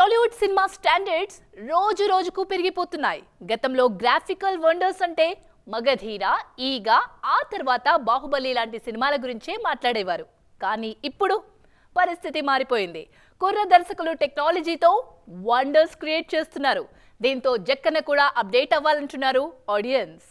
Tollywood cinema standards రోజు రోజుకు పెరిగిపోతున్నాయి. గతంలో గ్రాఫికల్ వండర్స్ అంటే మగధీర, ఈగ, ఆ తర్వాత బాహుబలి లాంటి సినిమాల గురించే మాట్లాడేవారు. కానీ ఇప్పుడు పరిస్థితి మారిపోయింది. కుర్ర దర్శకులు టెక్నాలజీతో వండర్స్ క్రియేట్ చేస్తున్నారు. దీంతో జక్కన్న కూడా అప్డేట్ అవ్వాలంటున్నారు ఆడియన్స్.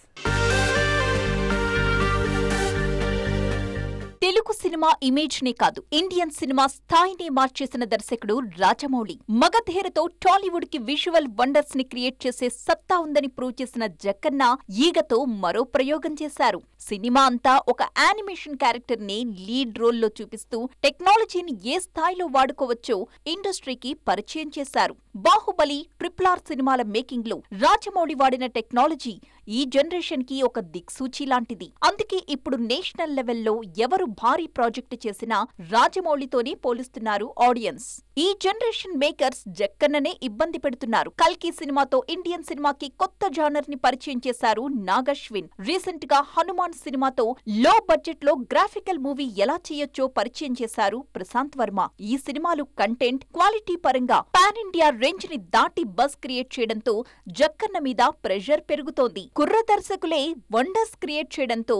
తెలుగు సినిమా ఇమేజ్ నే కాదు, ఇండియన్ సినిమా స్థాయిని మార్చేసిన దర్శకుడు రాజమౌళి. మగధీరతో టాలీవుడ్ కి విజువల్ వండర్స్ ని క్రియేట్ చేసే సత్తా ఉందని ప్రూవ్ చేసిన జక్కన్న ఈగతో మరో ప్రయోగం చేశారు. సినిమా అంతా ఒక యానిమేషన్ క్యారెక్టర్ ని లీడ్ రోల్లో చూపిస్తూ టెక్నాలజీని ఏ స్థాయిలో వాడుకోవచ్చో ఇండస్ట్రీకి పరిచయం చేశారు. బాహుబలి, RRR సినిమాల మేకింగ్ లో రాజమౌళి వాడిన టెక్నాలజీ ఈ జనరేషన్ కి ఒక దిక్సూచి లాంటిది. అందుకే ఇప్పుడు నేషనల్ లెవెల్లో ఎవరు భారీ ప్రాజెక్టు చేసినా రాజమౌళితోనే పోలుస్తున్నారు ఆడియన్స్. ఈ జనరేషన్ మేకర్స్ జక్కన్ననే ఇబ్బంది పెడుతున్నారు. కల్కి సినిమాతో ఇండియన్ సినిమాకి కొత్త జానర్ ని పరిచయం చేశారు నాగశ్విన్. రీసెంట్ గా హనుమాన్ సినిమాతో లో బడ్జెట్ లో గ్రాఫికల్ మూవీ ఎలా చేయొచ్చో పరిచయం చేశారు ప్రశాంత్ వర్మ. ఈ సినిమాలు కంటెంట్, క్వాలిటీ పరంగా పాన్ ఇండియా రేంజ్ ని దాటి బస్ క్రియేట్ చేయడంతో జక్కన్న మీద ప్రెషర్ పెరుగుతోంది. కుర్ర దర్శకులే వండర్స్ క్రియేట్ చేయడంతో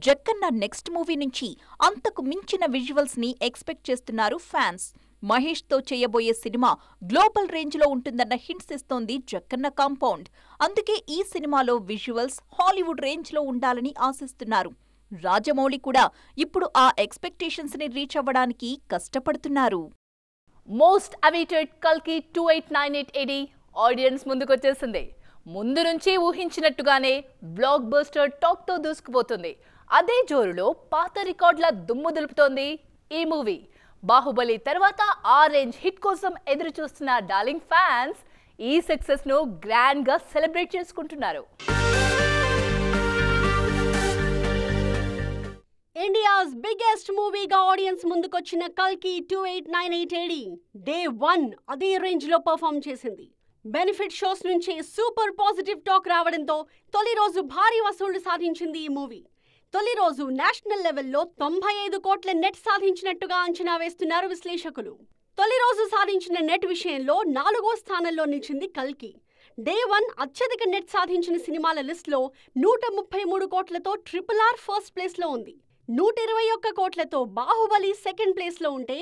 జక్కన్న నెక్స్ట్ మూవీ నుంచి అంతకు మించిన విజువల్స్ ని ఎక్స్పెక్ట్ చేస్తున్నారు ఫ్యాన్స్. మహేష్ తో చేయబోయే సినిమా గ్లోబల్ రేంజ్ లో ఉంటుందన్న హింట్స్ ఇస్తోంది జక్కన్న కాంపౌండ్. అందుకే ఈ సినిమాలో విజువల్స్ హాలీవుడ్ రేంజ్ లో ఉండాలని ఆశిస్తున్నారు. రాజమౌళి కూడా ఇప్పుడు ఆ ఎక్స్పెక్టేషన్స్ ని రీచ్ అవ్వడానికి కష్టపడుతున్నారు. మోస్ట్ అవైటెడ్ కల్కి 2898 AD ఆడియన్స్ ముందుకొచ్చేసింది. ముందు నుంచి ఊహించినట్టుగానే బ్లాక్ బస్టర్ టాక్ తో దూసుకుపోతుంది. అదే జోరులో పాత రికార్డుల దుమ్ము దులుపుతోంది ఈ మూవీ. బాహుబలి తర్వాత ఆ రేంజ్ హిట్ కోసం ఎదురు చూస్తున్న డార్లింగ్ ఫ్యాన్స్ ఈ సక్సెస్ ను గ్రాండ్ గా సెలబ్రేట్ చేసుకుంటున్నారు. ఇండియాస్ బిగ్గెస్ట్ మూవీగా ఆడియన్స్ ముందుకొచ్చిన కల్కి 2898 AD డే 1 అదే రేంజ్ లో పర్ఫామ్ చేసింది. బెనిఫిట్ షోస్ నుంచి సూపర్ పాజిటివ్ టాక్ రావడంతో తొలి రోజు భారీ వసూళ్లు సాధించింది ఈ మూవీ. తొలి రోజు నేషనల్ లెవెల్లో 95 కోట్ల నెట్ సాధించినట్టుగా అంచనా వేస్తున్నారు విశ్లేషకులు. తొలి రోజు సాధించిన నెట్ విషయంలో 4వ స్థానంలో నిలిచింది కల్కి. డే 1 అత్యధిక నెట్ సాధించిన సినిమాల లిస్టులో 133 కోట్లతో RRR ఫస్ట్ ప్లేస్ లో ఉంది. 121 కోట్లతో బాహుబలి సెకండ్ ప్లేస్ లో ఉంటే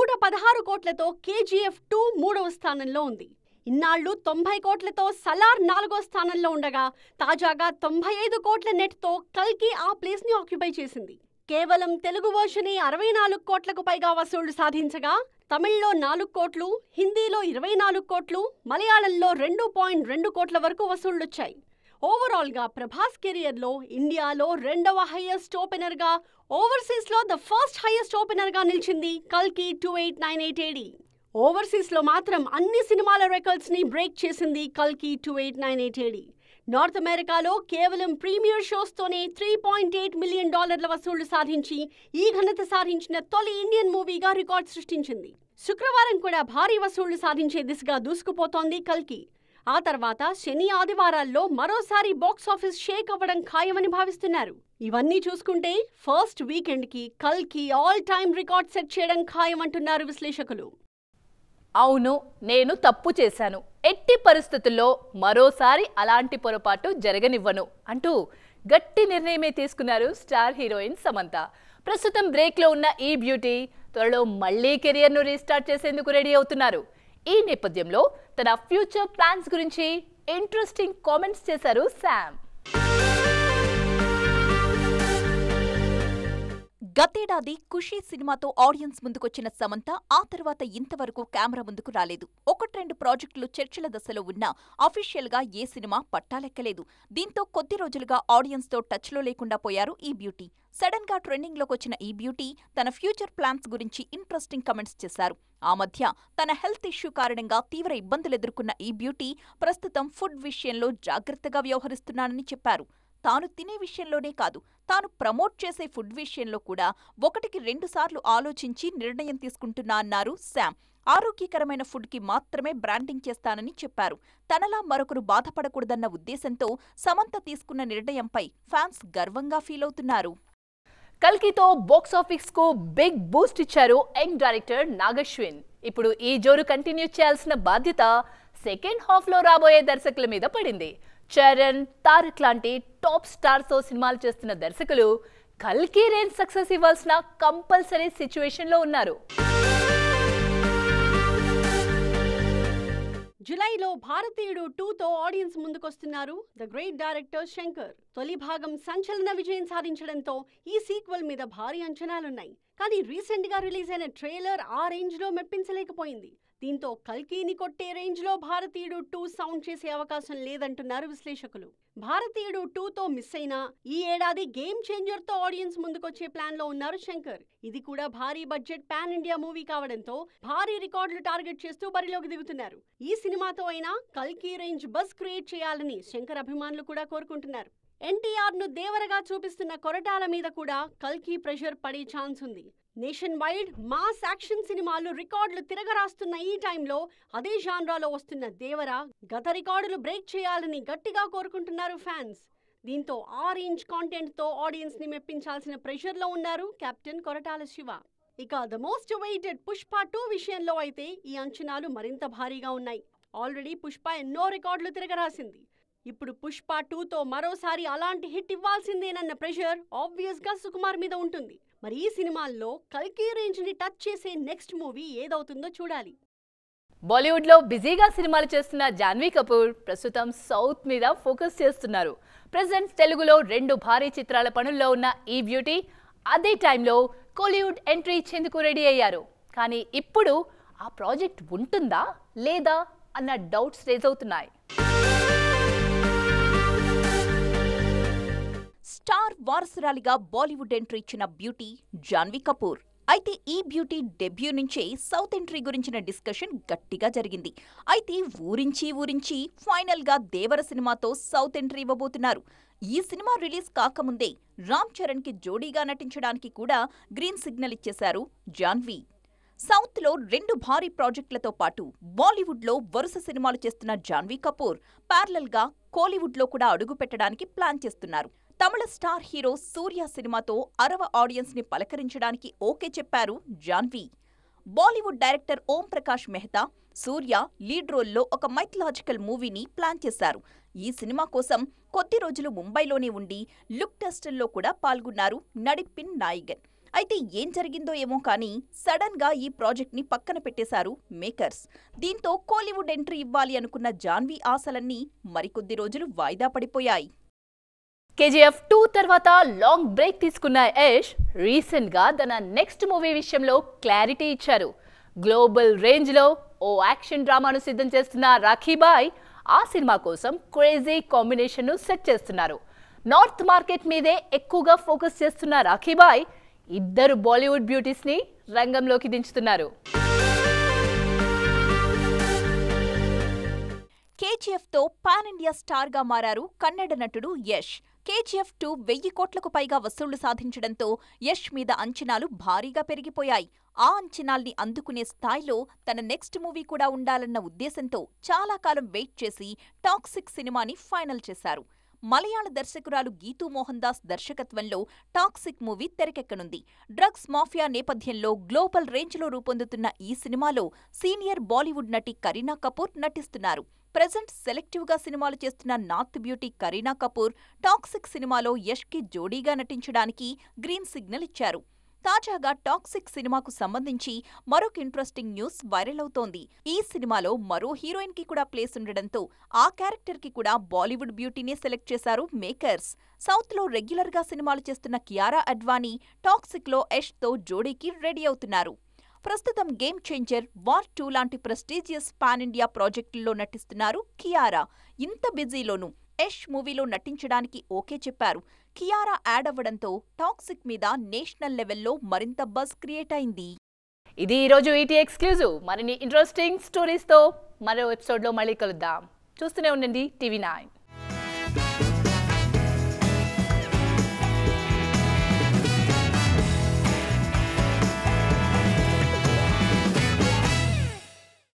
116 కోట్లతో KGF 2 3వ స్థానంలో ఉంది. ఇన్నాళ్లు 90 కోట్లతో సలార్ 4వ స్థానంలో ఉండగా తాజాగా 95 కోట్ల నెట్తో కల్కి ఆ ప్లేస్ ని ఆక్యుపై చేసింది. కేవలం తెలుగు వర్షనే 64 కోట్లకు పైగా వసూళ్లు సాధించగా తమిళ్లో 4 కోట్లు, హిందీలో 24 కోట్లు, మలయాళంలో 2.2 కోట్ల వరకు వసూళ్లొచ్చాయి. ఓవరాల్ గా ప్రభాస్ కెరియర్ లో ఇండియాలో 2వ హైయెస్ట్ ఓపెనర్ గా, ఓవర్సీస్ లో ద ఫస్ట్ హైయెస్ట్ ఓపెనర్ గా నిలిచింది కల్కి 2898 AD. ఓవర్సీస్ లో మాత్రం అన్ని సినిమాల రికార్డ్స్ ని బ్రేక్ చేసింది కల్కి 2898 AD. నార్త్ అమెరికాలో కేవలం ప్రీమియర్ షోస్ తోనే $3.8 మిలియన్ వసూళ్లు సాధించి ఈ ఘనత సాధించిన తొలి ఇండియన్ మూవీగా రికార్డ్ సృష్టించింది. శుక్రవారం కూడా భారీ వసూళ్లు సాధించే దిశగా దూసుకుపోతోంది కల్కి. ఆ తర్వాత శని, ఆదివారాల్లో మరోసారి బాక్సాఫీస్ షేక్ అవ్వడం ఖాయమని భావిస్తున్నారు. ఇవన్నీ చూసుకుంటే ఫస్ట్ వీకెండ్ కి కల్కి ఆల్ టైమ్ రికార్డ్ సెట్ చేయడం ఖాయమంటున్నారు విశ్లేషకులు. అవును, నేను తప్పు చేశాను, ఎట్టి పరిస్థితుల్లో మరోసారి అలాంటి పొరపాటు జరగనివ్వను అంటూ గట్టి నిర్ణయమే తీసుకున్నారు స్టార్ హీరోయిన్ సమంత. ప్రస్తుతం బ్రేక్ లో ఉన్న ఈ బ్యూటీ త్వరలో మళ్లీ కెరియర్ ను రీస్టార్ట్ చేసేందుకు రెడీ అవుతున్నారు. ఈ నేపథ్యంలో తన ఫ్యూచర్ ప్లాన్స్ గురించి ఇంట్రెస్టింగ్ కామెంట్స్ చేశారు శామ్. గతేడాది ఖుషీ సినిమాతో ఆడియన్స్ ముందుకొచ్చిన సమంత ఆ తర్వాత ఇంతవరకు కెమెరా ముందుకు రాలేదు. 1-2 ప్రాజెక్టులు చర్చల దశలో ఉన్నా అఫీషియల్ గా ఏ సినిమా పట్టాలెక్కలేదు. దీంతో కొద్ది రోజులుగా ఆడియన్స్ తో టచ్ లో లేకుండా పోయారు ఈ బ్యూటీ. సడన్ గా ట్రెండింగ్ లోకొచ్చిన ఈ బ్యూటీ తన ఫ్యూచర్ ప్లాన్స్ గురించి ఇంట్రెస్టింగ్ కమెంట్స్ చేశారు. ఆ మధ్య తన హెల్త్ ఇష్యూ కారణంగా తీవ్ర ఇబ్బందులు ఎదుర్కొన్న ఈ బ్యూటీ ప్రస్తుతం ఫుడ్ విషయంలో జాగ్రత్తగా వ్యవహరిస్తున్నానని చెప్పారు. తాను తినే విషయంలోనే కాదు, తాను ప్రమోట్ చేసే ఫుడ్ విషయంలో కూడా 1-2 సార్లు ఆలోచించి నిర్ణయం తీసుకుంటున్నా అన్నారు శామ్. ఆరోగ్యకరమైన ఫుడ్ కి మాత్రమే బ్రాండింగ్ చేస్తానని చెప్పారు. తనలా మరొకరు బాధపడకూడదన్న ఉద్దేశంతో సమంత తీసుకున్న నిర్ణయంపై ఫ్యాన్స్ గర్వంగా ఫీల్ అవుతున్నారు. కల్కితో బాక్స్ ఆఫీస్ కు బిగ్ బూస్ట్ ఇచ్చారు యంగ్ డైరెక్టర్ నాగశ్విన్. ఇప్పుడు ఈ జోరు కంటిన్యూ చేయాల్సిన బాధ్యత సెకండ్ హాఫ్ లో రాబోయే దర్శకుల మీద పడింది. చరణ్, తారక్ లాంటి టాప్ స్టార్స్ తో సినిమాలు చేస్తున్న దర్శకులు కల్కి రేంజ్ సక్సెస్ ఇవ్వాల్సిన కంపల్సరీ సిచ్యువేషన్ లో ఉన్నారు. జులైలో భారతీయుడు 2తో ఆడియన్స్ ముందుకొస్తున్నారు ద గ్రేట్ డైరెక్టర్ శంకర్. తొలి భాగం సంచలన విజయం సాధించడంతో ఈ సీక్వెల్ మీద భారీ అంచనాలున్నాయి. కానీ రీసెంట్ గా రిలీజ్ అయిన ట్రైలర్ ఆ రేంజ్ లో మెప్పించలేకపోయింది. దీంతో కల్కిని కొట్టే రేంజ్ లో భారతీయుడు 2 సౌండ్ చేసే అవకాశం లేదంటున్నారు విశ్లేషకులు. భారతీయుడు 2తో మిస్ అయినా ఈ ఏడాది గేమ్ చేంజర్ తో ఆడియన్స్ ముందుకొచ్చే ప్లాన్ లో ఉన్నారు శంకర్. ఇది కూడా భారీ బడ్జెట్ పాన్ ఇండియా మూవీ కావడంతో భారీ రికార్డులు టార్గెట్ చేస్తూ బరిలోకి దిగుతున్నారు. ఈ సినిమాతో అయినా కల్కి రేంజ్ బజ్ క్రియేట్ చేయాలని శంకర్ అభిమానులు కూడా కోరుకుంటున్నారు. ఎన్టీఆర్ ను దేవరగా చూపిస్తున్న కొరటాల మీద కూడా కల్కి ప్రెషర్ పడే ఛాన్స్ ఉంది. నేషన్ వైడ్ మాస్ యాక్షన్ సినిమాలు రికార్డులు తిరగరాస్తున్న ఈ టైంలో అదే జాన్రాలో వస్తున్న దేవర గత రికార్డులు బ్రేక్ చేయాలని గట్టిగా కోరుకుంటున్నారు ఫ్యాన్స్. దీంతో ఆ రేంజ్ కాంటెంట్ తో ఆడియన్స్ ని మెప్పించాల్సిన ప్రెషర్ లో ఉన్నారు కెప్టెన్ కొరటాల శివ. ఇక ద మోస్ట్ వెయిటెడ్ పుష్ప 2 విషయంలో అయితే ఈ అంచనాలు మరింత భారీగా ఉన్నాయి. ఆల్రెడీ పుష్ప ఎన్నో రికార్డులు తిరగరాసింది. ఇప్పుడు పుష్ప 2తో మరోసారి అలాంటి హిట్ ఇవ్వాల్సిందేనన్న ప్రెషర్ ఆబ్వియస్ గా సుకుమార్ మీద ఉంటుంది. మరి ఈ సినిమాల్లో కల్కి రేంజ్ ని టచ్ చేసే నెక్స్ట్ మూవీ ఏదవుతుందో చూడాలి. బాలీవుడ్ లో బిజీగా సినిమాలు చేస్తున్న జాన్వీ కపూర్ ప్రస్తుతం సౌత్ మీద ఫోకస్ చేస్తున్నారు. ప్రెజెంట్ తెలుగులో 2 భారీ చిత్రాల పనుల్లో ఉన్న ఈ బ్యూటీ అదే టైంలో కోలీవుడ్ ఎంట్రీ ఇచ్చేందుకు రెడీ అయ్యారు. కానీ ఇప్పుడు ఆ ప్రాజెక్ట్ ఉంటుందా లేదా అన్న డౌట్స్ రేజ్ అవుతున్నాయి. స్టార్ వారసురాలిగా బాలీవుడ్ ఎంట్రీ ఇచ్చిన బ్యూటీ జాన్వీ కపూర్. అయితే ఈ బ్యూటీ డెబ్యూ నుంచే సౌత్ ఎంట్రీ గురించిన డిస్కషన్ గట్టిగా జరిగింది. అయితే ఊరించి ఫైనల్ గా దేవర సినిమాతో సౌత్ ఎంట్రీ ఇవ్వబోతున్నారు. ఈ సినిమా రిలీజ్ కాకముందే రామ్ చరణ్ కి జోడీగా నటించడానికి కూడా గ్రీన్ సిగ్నల్ ఇచ్చేశారు జాన్వీ. సౌత్ లో 2 భారీ ప్రాజెక్టులతో పాటు బాలీవుడ్ లో వరుస సినిమాలు చేస్తున్న జాన్వీ కపూర్ ప్యారలల్ గా కోలీవుడ్ లో కూడా అడుగు పెట్టడానికి ప్లాన్ చేస్తున్నారు. తమిళ స్టార్ హీరో సూర్య సినిమాతో అరవ ఆడియన్స్ ని పలకరించడానికి ఓకే చెప్పారు జాన్వీ. బాలీవుడ్ డైరెక్టర్ ఓం ప్రకాష్ మెహతా సూర్య లీడ్ రోల్లో ఒక మైథలాజికల్ మూవీని ప్లాన్ చేశారు. ఈ సినిమా కోసం కొద్ది రోజులు ముంబైలోనే ఉండి లుక్ టెస్టుల్లో కూడా పాల్గొన్నారు నడిపిన్ నాయిగన్. అయితే ఏం జరిగిందో ఏమో కానీ సడన్ గా ఈ ప్రాజెక్ట్ ని పక్కన పెట్టేశారు మేకర్స్. దీంతో కోలీవుడ్ ఎంట్రీ ఇవ్వాలి అనుకున్న జాన్వీ ఆశలన్నీ మరికొద్ది రోజులు వాయిదా పడిపోయాయి. KGF 2 తర్వాత లాంగ్ బ్రేక్ తీసుకున్న యష్ రీసెంట్ గా తన నెక్స్ట్ మూవీ విషయంలో క్లారిటీ ఇచ్చారు. గ్లోబల్ రేంజ్ లో ఓ యాక్షన్ డ్రామాను సిద్ధం చేస్తున్న రాఖీబాయ్ ఆ సినిమా కోసం క్రేజీ కాంబినేషన్ ను సెట్ చేస్తున్నారు. నార్త్ మార్కెట్ మీదే ఎక్కువగా ఫోకస్ చేస్తున్న రాఖీబాయ్ 2 బాలీవుడ్ బ్యూటీస్ ని రంగంలోకి దించుతున్నారు. KGF తో పాన్ ఇండియా స్టార్ గా మారారు కన్నడ నటుడు యష్. KGF 2 1000 కోట్లకు పైగా వసూళ్లు సాధించడంతో యష్ మీద అంచనాలు భారీగా పెరిగిపోయాయి. ఆ అంచనాల్ని అందుకునే స్థాయిలో తన నెక్స్ట్ మూవీ కూడా ఉండాలన్న ఉద్దేశంతో చాలా కాలం వెయిట్ చేసి టాక్సిక్ సినిమాని ఫైనల్ చేశారు. మలయాళ దర్శకురాలు గీతూ మోహన్ దాస్ దర్శకత్వంలో టాక్సిక్ మూవీ తెరకెక్కనుంది. డ్రగ్స్ మాఫియా నేపథ్యంలో గ్లోబల్ రేంజ్లో రూపొందుతున్న ఈ సినిమాలో సీనియర్ బాలీవుడ్ నటి కరీనా కపూర్ నటిస్తున్నారు. ప్రెజెంట్ సెలెక్టివ్ గా సినిమాలు చేస్తున్న north beauty Kareena Kapoor toxic సినిమాలో యష్ కి జోడీగా నటించడానికి గ్రీన్ సిగ్నల్ ఇచ్చారు. తాజాగా టాక్సిక్ సినిమాకు సంబంధించి మరొక ఇంట్రెస్టింగ్ న్యూస్ వైరల్ అవుతోంది. ఈ సినిమాలో మరో హీరోయిన్ కి కూడా ప్లేస్ ఉండడంతో ఆ క్యారెక్టర్ కి కూడా బాలీవుడ్ బ్యూటీనే సెలెక్ట్ చేశారు మేకర్స్. సౌత్ లో రెగ్యులర్ గా సినిమాలు చేస్తున్న కియారా అడ్వానీ టాక్సిక్ లో యష్ తో జోడీకి రెడీ అవుతున్నారు. ప్రస్తుతం గేమ్ చేంజర్, వార్ 2 లాంటి ప్రెస్టీజియస్ పాన్ ఇండియా ప్రాజెక్టుల్లో నటిస్తున్నారు కియారా. ఇంత బిజీలోనూ యష్ మూవీలో నటించడానికి ఓకే చెప్పారు. కియారా యాడ్ అవ్వడంతో టాక్సిక్ మీద నేషనల్ లెవెల్లో మరింత బజ్ క్రియేట్ అయింది. ఇది ఈరోజు ఈటీ ఎక్స్క్లూజివ్. మరిన్ని ఇంట్రెస్టింగ్ స్టోరీస్ తో మరో ఎపిసోడ్ లో మళ్ళీ కలుద్దాం. చూస్తూనే ఉండండి TV9.